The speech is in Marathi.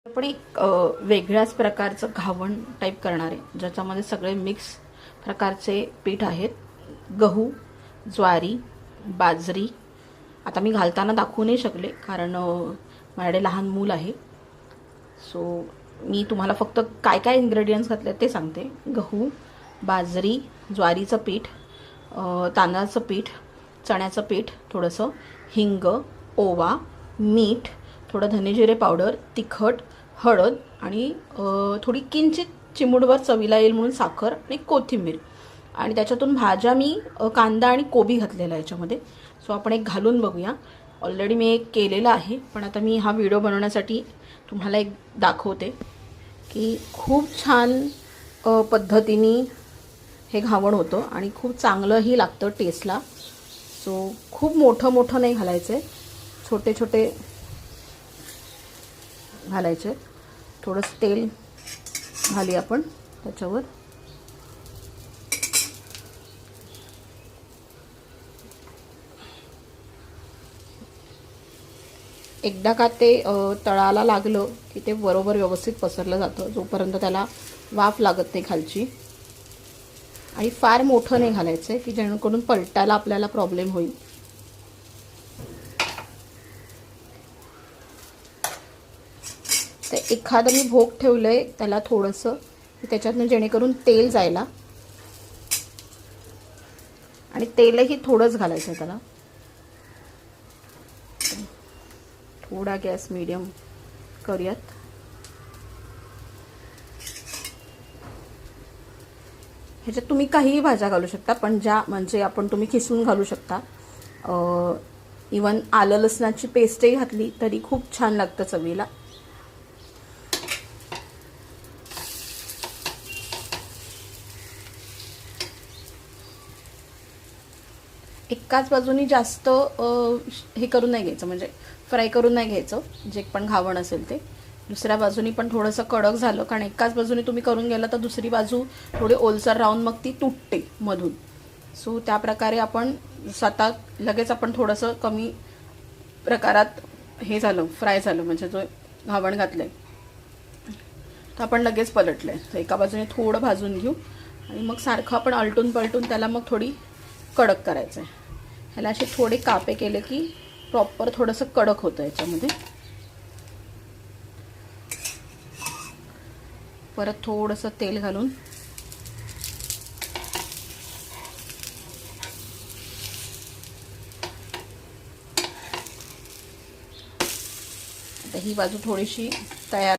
आपण एक वेगळ्याच प्रकारचं घावण टाईप करणार आहे, ज्याच्यामध्ये सगळे मिक्स प्रकारचे पीठ आहेत. गहू, ज्वारी, बाजरी. आता मी घालताना दाखवू नाही शकले कारण माझ्याकडे लहान मूल आहे. सो मी तुम्हाला फक्त काय काय इन्ग्रेडियंट्स घातले ते सांगते. गहू, बाजरी, ज्वारीचं पीठ, तांदळाचं पीठ, चण्याचं पीठ, थोडंसं हिंग, ओवा, मीठ, थोडं धनेजिरे पावडर, तिखट, हळद आणि थोडी किंचित चिमूटभर चवीला येईल म्हणून साखर आणि कोथिंबीर. आणि त्याच्यातून भाज्या मी कांदा आणि कोबी घातलेला आहे याच्यामध्ये. सो आपण एक घालून बघूया. ऑलरेडी मी एक केलेला आहे, पण आता मी हा व्हिडिओ बनवण्यासाठी तुम्हाला एक दाखवते की खूप छान पद्धतीने हे घावण होतं आणि खूप चांगलंही लागतं टेस्टला. सो खूप मोठं मोठं नाही घालायचं आहे, छोटे छोटे घालायचे. थोडंसं तेल घालूया आपण त्याच्यावर. एकदा का ते तळाला लागलं की ते बरोबर व्यवस्थित पसरलं जातं, जोपर्यंत त्याला वाफ लागत नाही खालची. आणि फार मोठं नाही घालायचं आहे की जेणेकरून पलटायला आपल्याला प्रॉब्लेम होईल. ते एखादं मी भोग ठेवलं आहे त्याला थोडंसं, त्याच्यातनं जेणेकरून तेल जायला. आणि तेलही थोडंच घालायचं आहे त्याला. थोडा गॅस मीडियम करूयात. ह्याच्यात तुम्ही काहीही भाज्या घालू शकता, पण ज्या म्हणजे आपण तुम्ही खिसून घालू शकता. इवन आलं लसणाची पेस्टही घातली तरी खूप छान लागतं चवीला. एकाच बाजूनी जास्त हे करून नाही घ्यायचं, म्हणजे फ्राय करून नाही घ्यायचं. जे पण घावण असेल ते दुसऱ्या बाजूनी पण थोडंसं कडक झालं, कारण एकाच बाजूने तुम्ही करून गेला तर दुसरी बाजू थोडी ओलसर राहून मग ती तुटते मधून. सो त्या प्रकारे आपण स्वतः लगेच आपण थोडंसं कमी प्रकारात हे झालं फ्राय झालं, म्हणजे जो घावण घातलं आहे तर आपण लगेच पलटलं आहे. तर एका बाजूने थोडं भाजून घेऊ आणि मग सारखं आपण आलटून पलटून त्याला मग थोडी कडक करायचं आहे. ह्याला असे थोडे कापे केले की प्रॉपर थोडंसं कडक होतं याच्यामध्ये. परत थोडंसं तेल घालून आता ही बाजू थोडीशी तयार